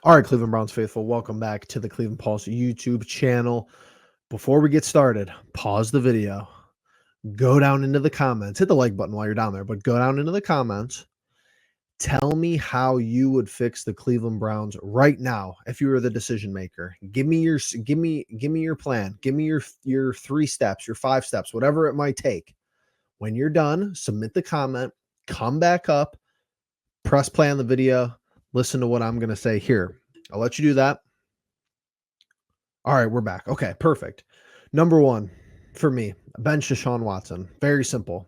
All right, Cleveland Browns faithful, welcome back to the Cleveland Pulse YouTube channel. Before we get started, pause the video, go down into the comments, hit the like button while you're down there, but go down into the comments. Tell me how you would fix the Cleveland Browns right now if you were the decision maker. Give me your plan. Give me your 3 steps, your 5 steps, whatever it might take. When you're done, submit the comment, come back up, press play on the video, listen to what I'm going to say here. I'll let you do that. All right, we're back. Okay, perfect. Number 1 for me, bench Deshaun Watson. Very simple.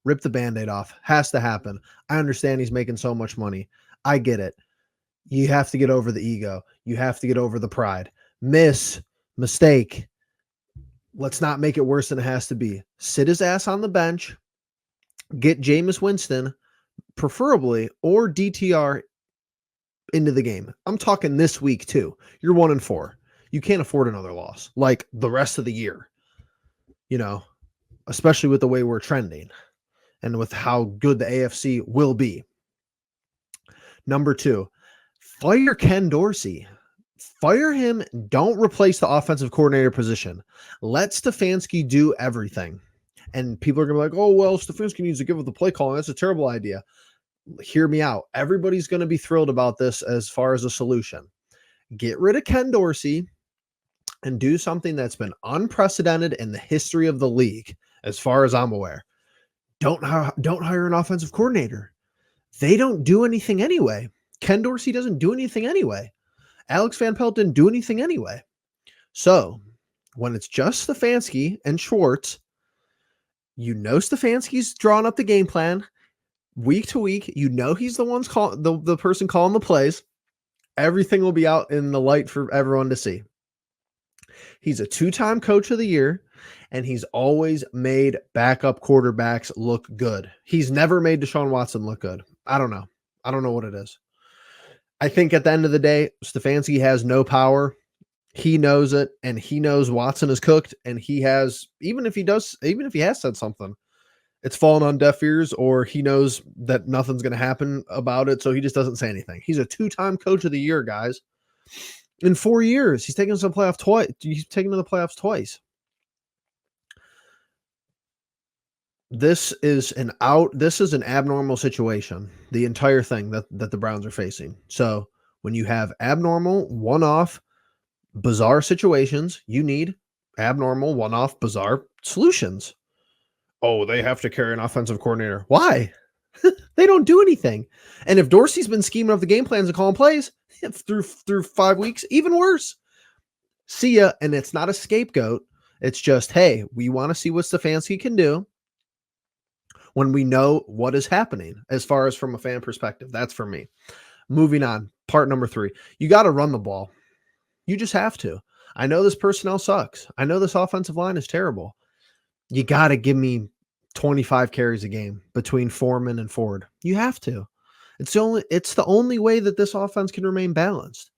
Rip the Band-Aid off. Has to happen. I understand he's making so much money. I get it. You have to get over the ego. You have to get over the pride. Mistake. Let's not make it worse than it has to be. Sit his ass on the bench. Get Jameis Winston, preferably, or DTR into the game. I'm talking this week too. You're 1-4. You can't afford another loss like the rest of the year, especially with the way we're trending and with how good the AFC will be. Number 2, fire Ken Dorsey. Fire him. Don't replace the offensive coordinator position. Let Stefanski do everything. And people are going to be like, oh, well, Stefanski needs to give up the play calling. That's a terrible idea. Hear me out. Everybody's going to be thrilled about this as far as a solution. Get rid of Ken Dorsey and do something that's been unprecedented in the history of the league, as far as I'm aware. Don't hire an offensive coordinator. They don't do anything anyway. Ken Dorsey doesn't do anything anyway. Alex Van Pelt didn't do anything anyway. So when it's just Stefanski and Schwartz, Stefanski's drawing up the game plan week to week. He's the one's the person calling the plays. Everything will be out in the light for everyone to see. He's a 2-time coach of the year, and he's always made backup quarterbacks look good. He's never made Deshaun Watson look good. I don't know. I don't know what it is. I think at the end of the day, Stefanski has no power. He knows it, and he knows Watson is cooked, and he has, even if he has said something, it's fallen on deaf ears, or he knows that nothing's going to happen about it, so he just doesn't say anything. He's a 2-time coach of the year, guys. In 4 years, he's taken to the playoffs twice. This is an abnormal situation, the entire thing that the Browns are facing. So when you have abnormal, one-off, bizarre situations, you need abnormal, one-off, bizarre solutions. Oh, they have to carry an offensive coordinator. Why? They don't do anything. And if Dorsey's been scheming up the game plans and calling plays through 5 weeks, even worse. See ya. And it's not a scapegoat. It's just, hey, we want to see what Stefanski can do when we know what is happening as far as from a fan perspective. That's for me. Moving on. Part number 3. You got to run the ball. You just have to. I know this personnel sucks. I know this offensive line is terrible. You got to give me 25 carries a game between Foreman and Ford. You have to. It's the only way that this offense can remain balanced.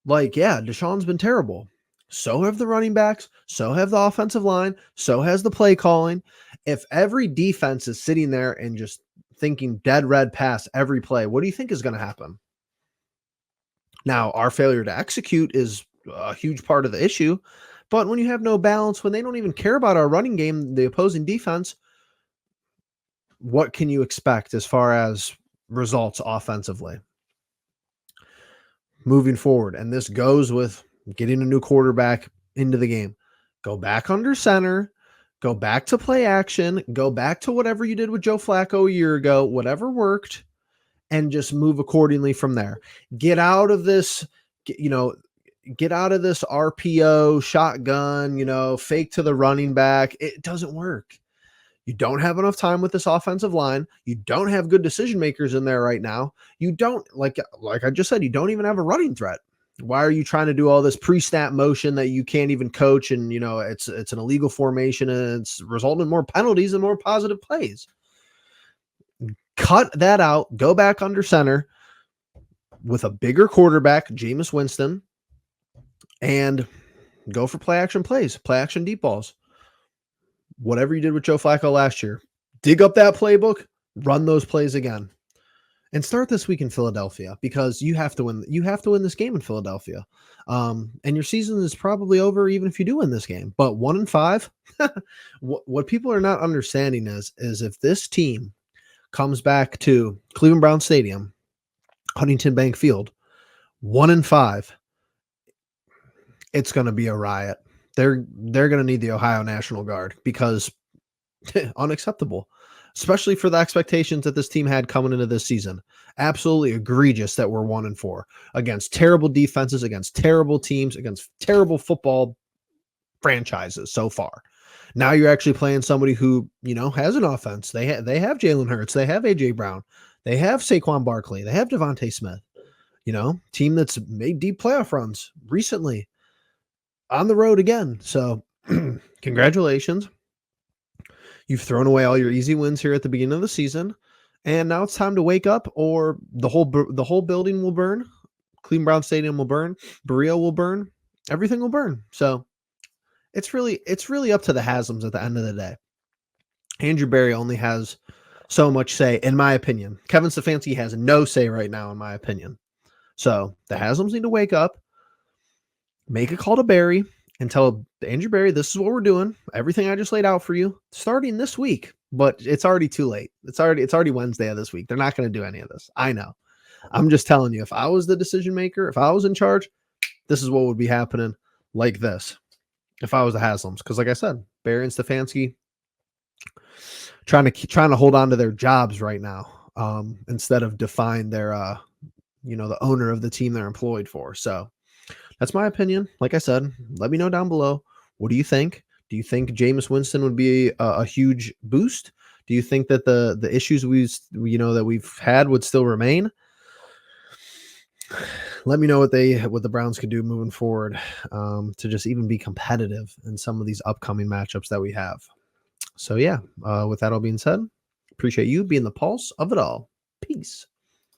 Deshaun's been terrible. So have the running backs. So have the offensive line. So has the play calling. If every defense is sitting there and just thinking dead red pass every play, what do you think is going to happen? Now, our failure to execute is a huge part of the issue. But when you have no balance, when they don't even care about our running game, the opposing defense, what can you expect as far as results offensively? Moving forward, and this goes with getting a new quarterback into the game. Go back under center, go back to play action, go back to whatever you did with Joe Flacco a year ago, whatever worked, and just move accordingly from there. Get out of this, RPO, shotgun, fake to the running back. It doesn't work. You don't have enough time with this offensive line. You don't have good decision makers in there right now. You don't, like I just said, you don't even have a running threat. Why are you trying to do all this pre-snap motion that you can't even coach? And, it's an illegal formation, and it's resulting in more penalties and more positive plays. Cut that out. Go back under center with a bigger quarterback, Jameis Winston, and go for play action plays, play action deep balls. Whatever you did with Joe Flacco last year, dig up that playbook, run those plays again. and start this week in Philadelphia because you have to win. You have to win this game in Philadelphia, and your season is probably over even if you do win this game. But 1-5, what people are not understanding is if this team comes back to Cleveland Brown Stadium, Huntington Bank Field, 1-5, it's going to be a riot. They're going to need the Ohio National Guard because unacceptable, especially for the expectations that this team had coming into this season. Absolutely egregious that we're 1-4 against terrible defenses, against terrible teams, against terrible football franchises so far. Now you're actually playing somebody who, has an offense. They have Jalen Hurts, they have AJ Brown, they have Saquon Barkley, they have Devontae Smith. Team that's made deep playoff runs recently on the road again. So congratulations. You've thrown away all your easy wins here at the beginning of the season, and now it's time to wake up, or the whole building will burn. Cleveland Brown Stadium will burn. Berea will burn. Everything will burn. So it's really up to the Haslam's at the end of the day. Andrew Berry only has so much say, in my opinion. Kevin Stefanski has no say right now, in my opinion. So the Haslam's need to wake up, make a call to Berry, and tell Andrew Berry, this is what we're doing. Everything I just laid out for you, starting this week. But it's already too late. It's already Wednesday of this week. They're not going to do any of this. I know. I'm just telling you, if I was the decision maker, if I was in charge, this is what would be happening like this. If I was the Haslams, because like I said, Berry and Stefanski trying to hold on to their jobs right now, instead of define their the owner of the team they're employed for. So that's my opinion. Like I said, let me know down below. What do you think? Do you think Jameis Winston would be a huge boost? Do you think that the issues that we've had would still remain? Let me know what the Browns could do moving forward, to just even be competitive in some of these upcoming matchups that we have. So yeah, with that all being said, appreciate you being the pulse of it all. Peace.